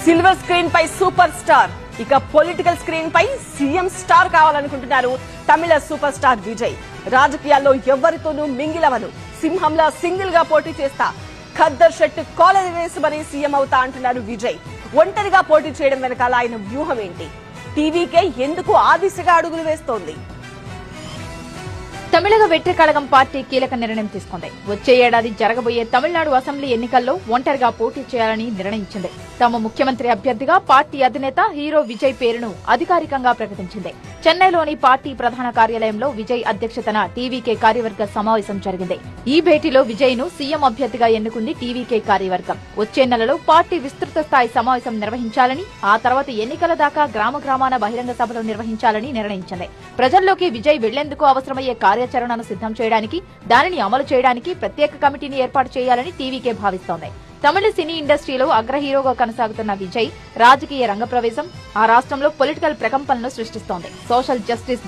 Silver screen పై super star, ఇక political screen పై CM star కావాలనుకుంటున్నారు తమిళ super star Vijay. రాజకీయాల్లో ఎవరితోనూ మింగిలవను, సింహంలా సింగిల్ గా పోటీ చేస్తా, ఖద్దర్ షర్ట్ కాలర్ వేసి మరీ సీఎం అవుతా అంటున్నారు విజయ్. ఒంటరిగా పోటీ చేయడం వెనకాల ఆయన వ్యూహం ఏంటి? టీవీకే ఎందుకు ఆ దిశగా అడుగులు వేస్తోంది? తమిళగ వెట్రి కళగం పార్టీ కీలక నిర్ణయం తీసుకుంది. వచ్చే ఏడాది జరగబోయే తమిళనాడు అసెంబ్లీ ఎన్నికల్లో ఒంటరిగా పోటీ చేయాలని నిర్ణయించింది. తమ ముఖ్యమంత్రి అభ్యర్థిగా పార్టీ అధినేత హీరో విజయ్ పేరును అధికారికంగా ప్రకటించింది. చెన్నైలోని పార్టీ ప్రధాన కార్యాలయంలో విజయ్ అధ్యక్షతన టీవీకే కార్యవర్గ సమావేశం జరిగింది. ఈ భేటీలో విజయ్ ను సీఎం అభ్యర్థిగా ఎన్నుకుంది టీవీకే కార్యవర్గం. వచ్చే నెలలో పార్టీ విస్తృత స్థాయి సమావేశం నిర్వహించాలని, ఆ తర్వాత ఎన్నికల దాకా గ్రామ గ్రామాన బహిరంగ సభలు నిర్వహించాలని నిర్ణయించింది. ప్రజల్లోకి విజయ్ వెళ్లేందుకు అవసరమయ్యే కార్యాచరణను సిద్ధం చేయడానికి, దానిని అమలు చేయడానికి ప్రత్యేక కమిటీని ఏర్పాటు చేయాలని టీవీకే భావిస్తోంది. తమిళ సినీ ఇండస్ట్రీలో అగ్ర హీరోగా కొనసాగుతున్న విజయ్ రాజకీయ రంగ ప్రవేశం ఆ రాష్ట్రంలో పొలిటికల్ ప్రకంపనలు సృష్టిస్తోంది. సోషల్ జస్టిస్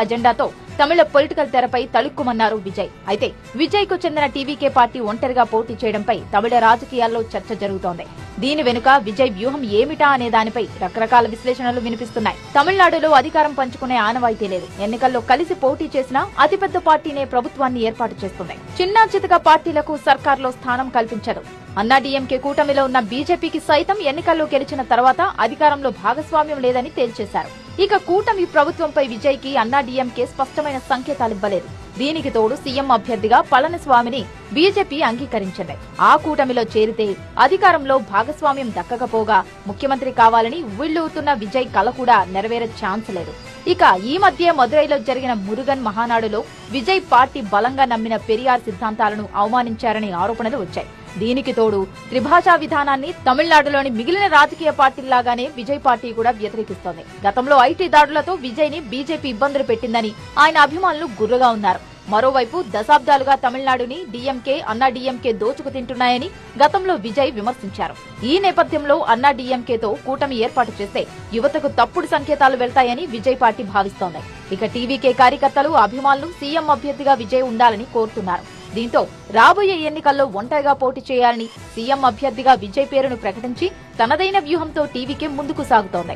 అజెండాతో తమిళ పొలిటికల్ తెరపై తళుక్కుమన్నారు విజయ్. అయితే విజయ్ కు చెందిన టీవీకే పార్టీ ఒంటరిగా పోటీ చేయడంపై తమిళ రాజకీయాల్లో చర్చ జరుగుతోంది. దీని వెనుక విజయ్ వ్యూహం ఏమిటా అనే దానిపై రకరకాల విశ్లేషణలు వినిపిస్తున్నాయి. తమిళనాడులో అధికారం పంచుకునే ఆనవాయితీ లేదు. ఎన్నికల్లో కలిసి పోటీ చేసినా అతిపెద్ద పార్టీనే ప్రభుత్వాన్ని ఏర్పాటు చేస్తుంది. చిన్నా చితక పార్టీలకు సర్కార్లో స్థానం కల్పించదు. అన్నాడీఎంకే కూటమిలో ఉన్న బీజేపీకి సైతం ఎన్నికల్లో గెలిచిన తర్వాత అధికారంలో భాగస్వామ్యం లేదని తేల్చేశారు. ఇక కూటమి ప్రభుత్వంపై విజయ్ కి అన్నాడీఎంకే స్పష్టమైన సంకేతాలివ్వలేదు. దీనికి తోడు సీఎం అభ్యర్థిగా పళనిస్వామిని బీజేపీ అంగీకరించింది. ఆ కూటమిలో చేరితే అధికారంలో భాగస్వామ్యం దక్కకపోగా ముఖ్యమంత్రి కావాలని ఉవ్విళ్లూతున్న విజయ్ కల కూడా నెరవేరే ఛాన్స్ లేదు. ఇక ఈ మధ్య మదురైలో జరిగిన మురుగన్ మహానాడులో విజయ్ పార్టీ బలంగా నమ్మిన పెరియార్ సిద్ధాంతాలను అవమానించారని ఆరోపణలు వచ్చాయి. దీనికి తోడు త్రిభాషా విధానాన్ని తమిళనాడులోని మిగిలిన రాజకీయ పార్టీల్లాగానే విజయ్ పార్టీ కూడా వ్యతిరేకిస్తోంది. గతంలో ఐటీ దాడులతో విజయ్ ని బీజేపీ ఇబ్బందులు పెట్టిందని ఆయన అభిమానులు గుర్రుగా ఉన్నారు. మరోవైపు దశాబ్దాలుగా తమిళనాడుని డీఎంకే, అన్నా డీఎంకే దోచుకు తింటున్నాయని గతంలో విజయ్ విమర్శించారు. ఈ నేపథ్యంలో అన్నా డీఎంకేతో కూటమి ఏర్పాటు చేస్తే యువతకు తప్పుడు సంకేతాలు వెళ్తాయని విజయ్ పార్టీ భావిస్తోంది. ఇక టీవీకే కార్యకర్తలు, అభిమానులు సీఎం అభ్యర్థిగా విజయ్ ఉండాలని కోరుతున్నారు. దీంతో రాబోయే ఎన్నికల్లో ఒంటరిగా పోటీ చేయాలని సీఎం అభ్యర్థిగా విజయ్ పేరును ప్రకటించి తనదైన వ్యూహంతో టీవీకే ముందుకు సాగుతోంది.